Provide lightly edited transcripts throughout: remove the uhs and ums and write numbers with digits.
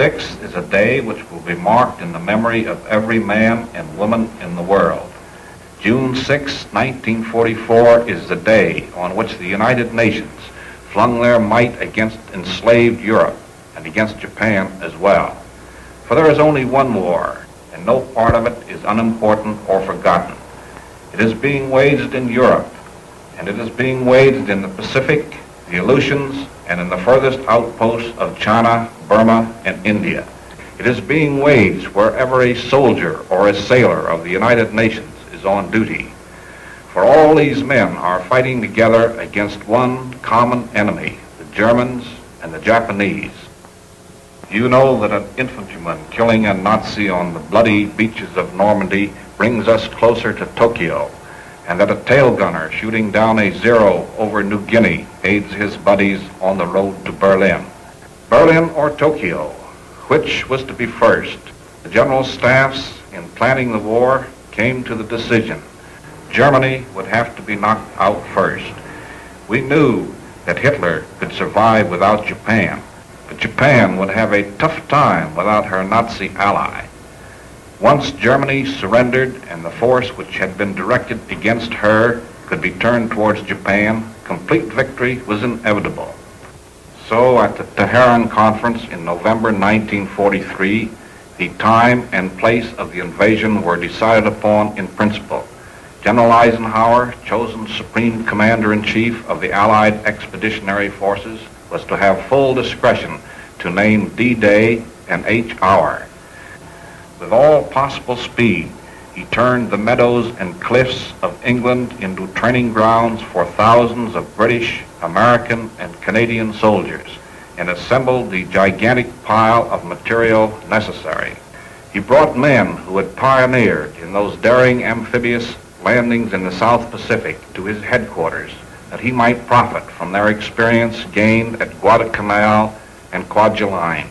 6th is a day which will be marked in the memory of every man and woman in the world. June 6, 1944 is the day on which the United Nations flung their might against enslaved Europe and against Japan as well. For there is only one war, and no part of it is unimportant or forgotten. It is being waged in Europe, and it is being waged in the Pacific, the Aleutians, and in the furthest outposts of China, Burma, and India. It is being waged wherever a soldier or a sailor of the United Nations is on duty. For all these men are fighting together against one common enemy, the Germans and the Japanese. You know that an infantryman killing a Nazi on the bloody beaches of Normandy brings us closer to Tokyo, and that a tail gunner shooting down a Zero over New Guinea aids his buddies on the road to Berlin. Berlin or Tokyo, which was to be first? The general staffs, in planning the war, came to the decision Germany would have to be knocked out first. We knew that Hitler could survive without Japan, but Japan would have a tough time without her Nazi ally. Once Germany surrendered and the force which had been directed against her could be turned towards Japan, complete victory was inevitable. So at the Tehran Conference in November 1943, the time and place of the invasion were decided upon in principle. General Eisenhower, chosen Supreme Commander-in-Chief of the Allied Expeditionary Forces, was to have full discretion to name D-Day and H-Hour. With all possible speed, he turned the meadows and cliffs of England into training grounds for thousands of British, American, and Canadian soldiers, and assembled the gigantic pile of material necessary. He brought men who had pioneered in those daring amphibious landings in the South Pacific to his headquarters, that he might profit from their experience gained at Guadalcanal and Kwajalein.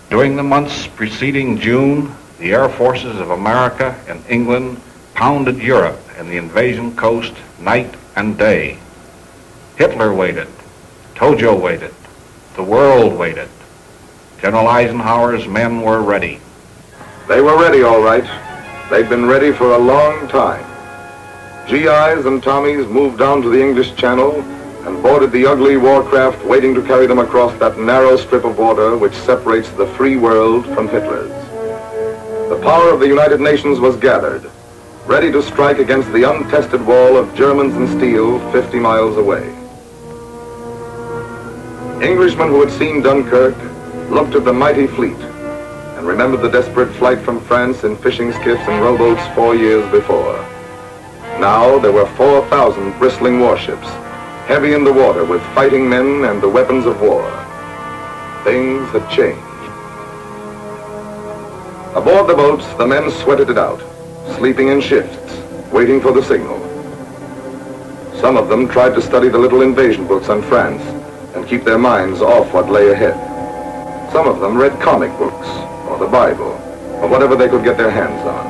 During the months preceding June, the air forces of America and England pounded Europe and the invasion coast night and day. Hitler waited. Tojo waited. The world waited. General Eisenhower's men were ready. They were ready, all right. They'd been ready for a long time. GIs and Tommies moved down to the English Channel and boarded the ugly warcraft waiting to carry them across that narrow strip of water which separates the free world from Hitler's. The power of the United Nations was gathered, ready to strike against the untested wall of Germans and steel 50 miles away. Englishmen who had seen Dunkirk looked at the mighty fleet and remembered the desperate flight from France in fishing skiffs and rowboats 4 years before. Now there were 4,000 bristling warships, heavy in the water with fighting men and the weapons of war. Things had changed. Aboard the boats, the men sweated it out, sleeping in shifts, waiting for the signal. Some of them tried to study the little invasion books on France and keep their minds off what lay ahead. Some of them read comic books, or the Bible, or whatever they could get their hands on.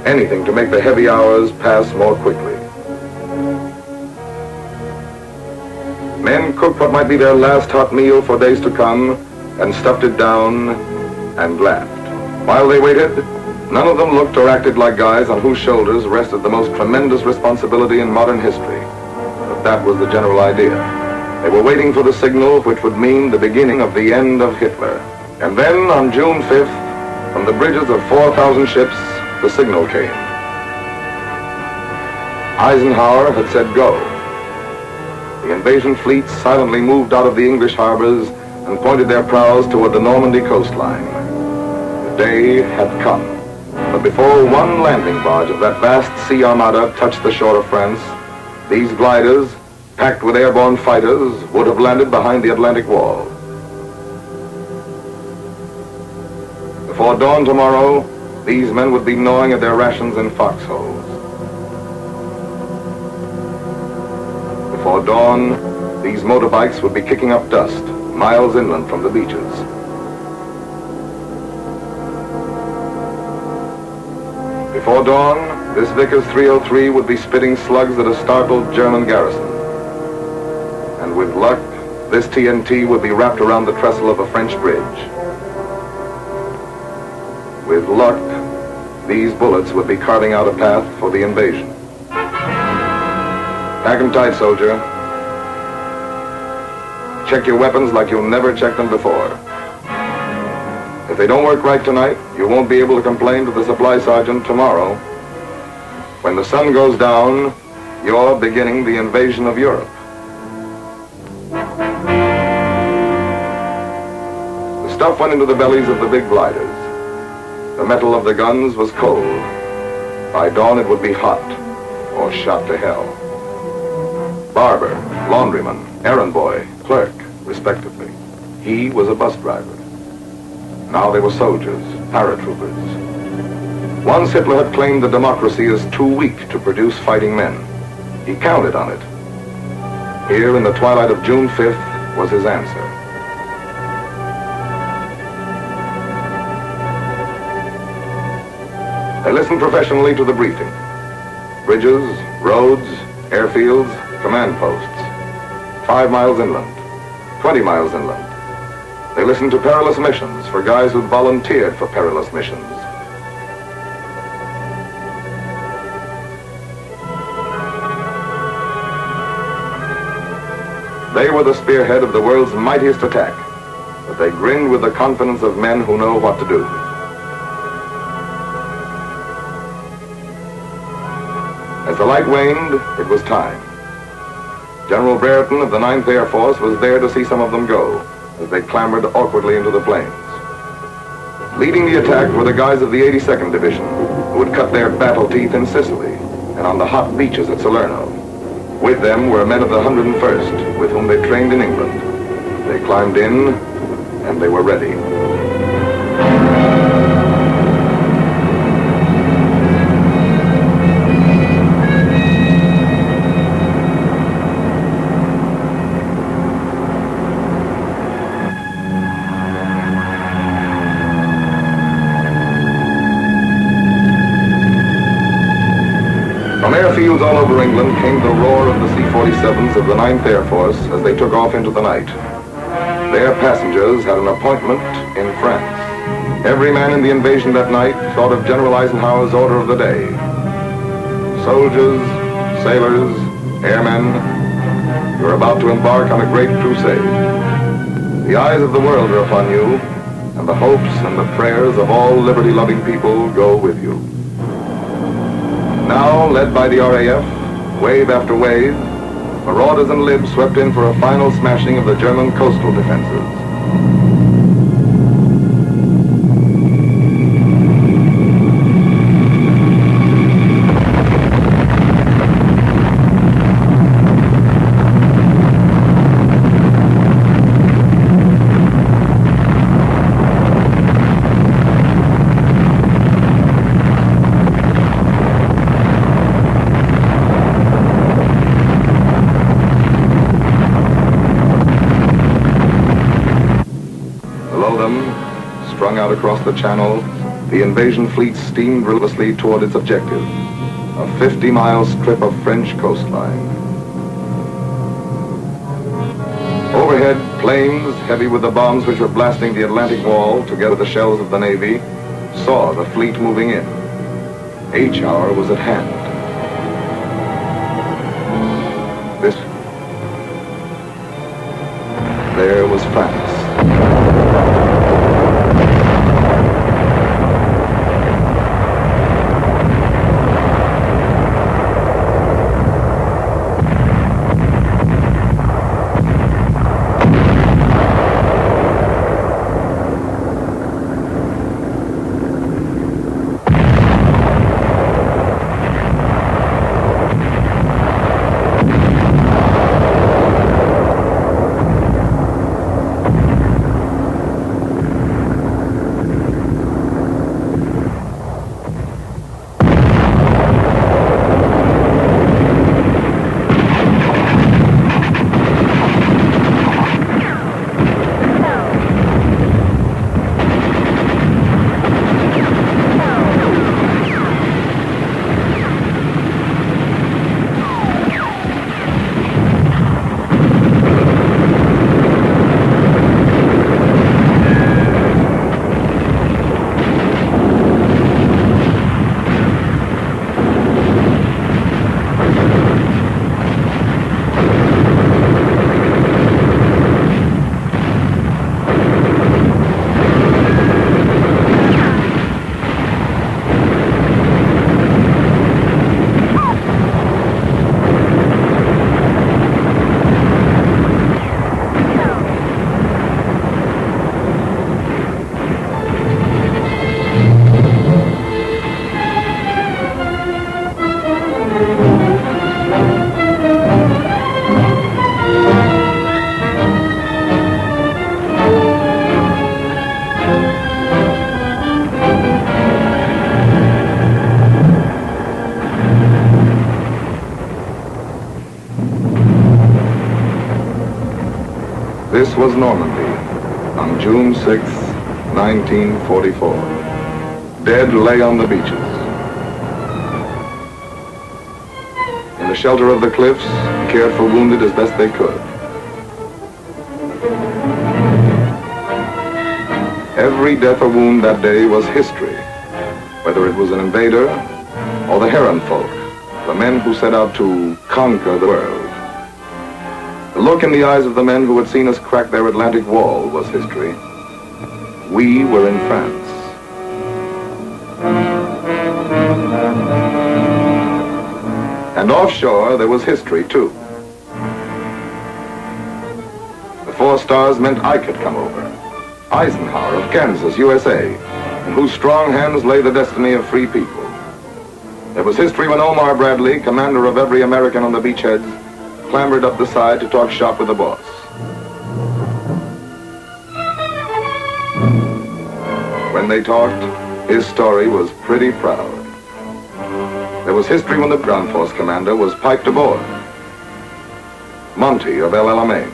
Anything to make the heavy hours pass more quickly. Men cooked what might be their last hot meal for days to come and stuffed it down and laughed. While they waited, none of them looked or acted like guys on whose shoulders rested the most tremendous responsibility in modern history. But that was the general idea. They were waiting for the signal which would mean the beginning of the end of Hitler. And then on June 5th, from the bridges of 4,000 ships, the signal came. Eisenhower had said go. The invasion fleets silently moved out of the English harbors and pointed their prows toward the Normandy coastline. The day had come. But before one landing barge of that vast sea armada touched the shore of France, these gliders, packed with airborne fighters, would have landed behind the Atlantic Wall. Before dawn tomorrow, these men would be gnawing at their rations in foxholes. Before dawn, these motorbikes would be kicking up dust miles inland from the beaches. Before dawn, this Vickers 303 would be spitting slugs at a startled German garrison. And with luck, this TNT would be wrapped around the trestle of a French bridge. With luck, these bullets would be carving out a path for the invasion. Pack 'em tight, soldier. Check your weapons like you'll never check them before. If they don't work right tonight, you won't be able to complain to the supply sergeant tomorrow. When the sun goes down, you're beginning the invasion of Europe. The stuff went into the bellies of the big gliders. The metal of the guns was cold. By dawn it would be hot, or shot to hell. Barber, laundryman, errand boy, clerk, respectively. He was a bus driver. Now they were soldiers, paratroopers. Once Hitler had claimed that democracy is too weak to produce fighting men. He counted on it. Here in the twilight of June 5th was his answer. They listened professionally to the briefing. Bridges, roads, airfields, command posts. 5 miles inland, 20 miles inland. They listened to perilous missions for guys who'd volunteered for perilous missions. They were the spearhead of the world's mightiest attack, but they grinned with the confidence of men who know what to do. As the light waned, it was time. General Brereton of the 9th Air Force was there to see some of them go, as they clambered awkwardly into the planes. Leading the attack were the guys of the 82nd Division, who would cut their battle teeth in Sicily and on the hot beaches at Salerno. With them were men of the 101st, with whom they trained in England. They climbed in, and they were ready. From airfields all over England came the roar of the C-47s of the 9th Air Force as they took off into the night. Their passengers had an appointment in France. Every man in the invasion that night thought of General Eisenhower's order of the day. Soldiers, sailors, airmen, you're about to embark on a great crusade. The eyes of the world are upon you, and the hopes and the prayers of all liberty-loving people go with you. Now, led by the RAF, wave after wave, marauders and libs swept in for a final smashing of the German coastal defenses. Strung out across the channel, the invasion fleet steamed relentlessly toward its objective, a 50-mile strip of French coastline. Overhead, planes, heavy with the bombs which were blasting the Atlantic Wall together with the shells of the Navy, saw the fleet moving in. H hour was at hand. There was France. was Normandy on June 6, 1944. Dead lay on the beaches. In the shelter of the cliffs, cared for wounded as best they could. Every death or wound that day was history, whether it was an invader or the Heron folk, the men who set out to conquer the world. The look in the eyes of the men who had seen us crack their Atlantic wall was history. We were in France. And offshore, there was history, too. The 4 stars meant I could come over. Eisenhower of Kansas, USA, in whose strong hands lay the destiny of free people. There was history when Omar Bradley, commander of every American on the beachheads, clambered up the side to talk shop with the boss. When they talked, his story was pretty proud. There was history when the ground force commander was piped aboard. Monty of El Alamein,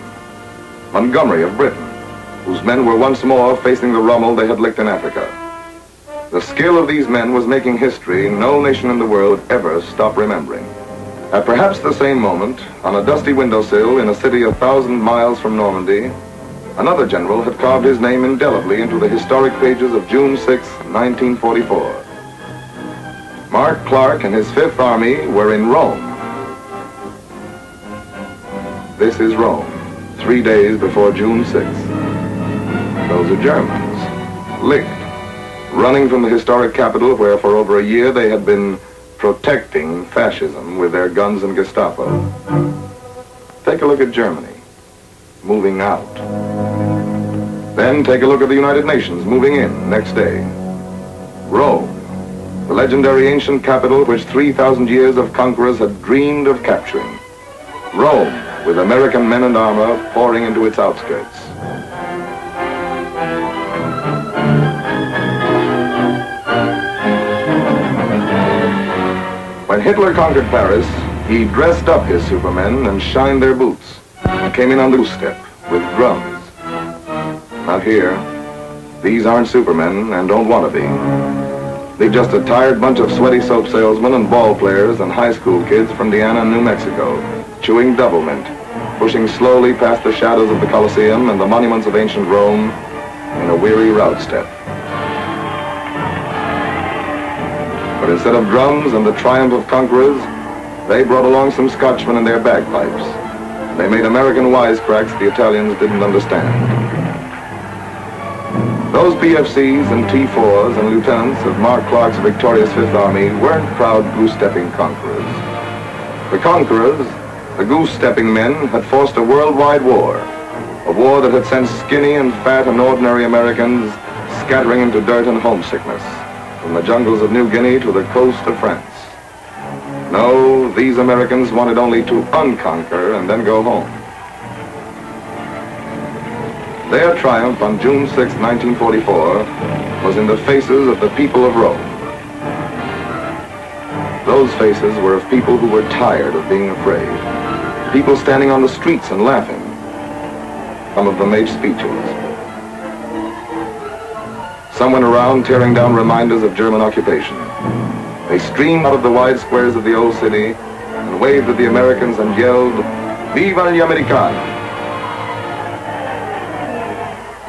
Montgomery of Britain, whose men were once more facing the Rommel they had licked in Africa. The skill of these men was making history no nation in the world ever stop remembering. At perhaps the same moment, on a dusty windowsill in a city 1,000 miles from Normandy, another general had carved his name indelibly into the historic pages of June 6, 1944. Mark Clark and his 5th Army were in Rome. This is Rome, 3 days before June 6th. Those are Germans, licked, running from the historic capital where for over a year they had been protecting fascism with their guns and Gestapo. Take a look at Germany, moving out. Then take a look at the United Nations, moving in next day. Rome, the legendary ancient capital which 3,000 years of conquerors had dreamed of capturing. Rome, with American men and armor pouring into its outskirts. When Hitler conquered Paris, he dressed up his supermen and shined their boots, and came in on the step with drums. Not here. These aren't supermen and don't want to be. They're just a tired bunch of sweaty soap salesmen and ball players and high school kids from Diana, New Mexico, chewing double mint, pushing slowly past the shadows of the Colosseum and the monuments of ancient Rome in a weary route step. But instead of drums and the triumph of conquerors, they brought along some Scotchmen and their bagpipes. They made American wisecracks the Italians didn't understand. Those PFCs and T4s and lieutenants of Mark Clark's victorious 5th Army weren't proud goose-stepping conquerors. The conquerors, the goose-stepping men, had forced a worldwide war, a war that had sent skinny and fat and ordinary Americans scattering into dirt and homesickness, from the jungles of New Guinea to the coast of France. No, these Americans wanted only to unconquer and then go home. Their triumph on June 6, 1944, was in the faces of the people of Rome. Those faces were of people who were tired of being afraid. People standing on the streets and laughing. Some of them made speeches. Some went around tearing down reminders of German occupation. They streamed out of the wide squares of the old city and waved at the Americans and yelled, "Viva gli Americani!"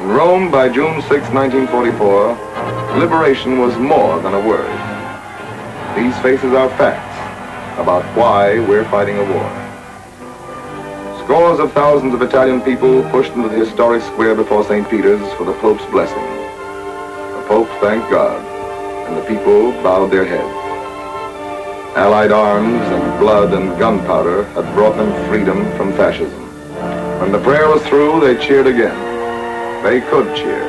In Rome, by June 6, 1944, liberation was more than a word. These faces are facts about why we're fighting a war. Scores of thousands of Italian people pushed into the historic square before St. Peter's for the Pope's blessing. The Pope thanked God, and the people bowed their heads. Allied arms and blood and gunpowder had brought them freedom from fascism. When the prayer was through, they cheered again. They could cheer.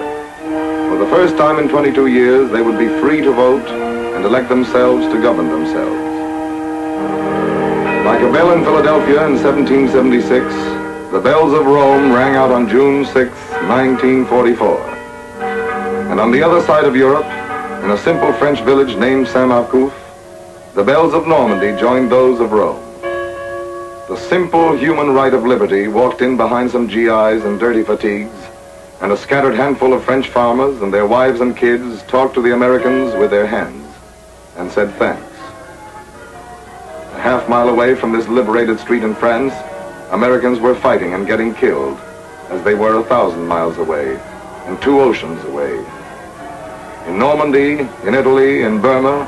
For the first time in 22 years, they would be free to vote and elect themselves to govern themselves. Like a bell in Philadelphia in 1776, the bells of Rome rang out on June 6, 1944. And on the other side of Europe, in a simple French village named Saint-Marcouf, the bells of Normandy joined those of Rome. the simple human right of liberty walked in behind some GIs in dirty fatigues, and a scattered handful of French farmers and their wives and kids talked to the Americans with their hands and said thanks. A half-mile away from this liberated street in France, Americans were fighting and getting killed, as they were 1,000 miles away and 2 oceans away. In Normandy, in Italy, in Burma,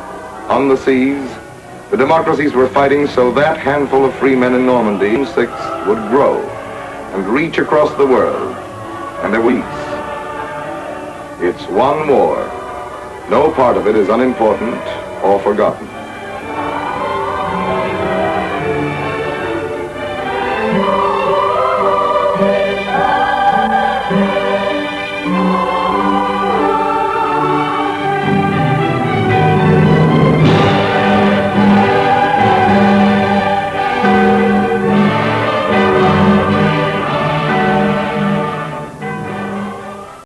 on the seas, the democracies were fighting so that handful of free men in Normandy in 6 would grow and reach across the world, and their weeks. It's one war. No part of it is unimportant or forgotten.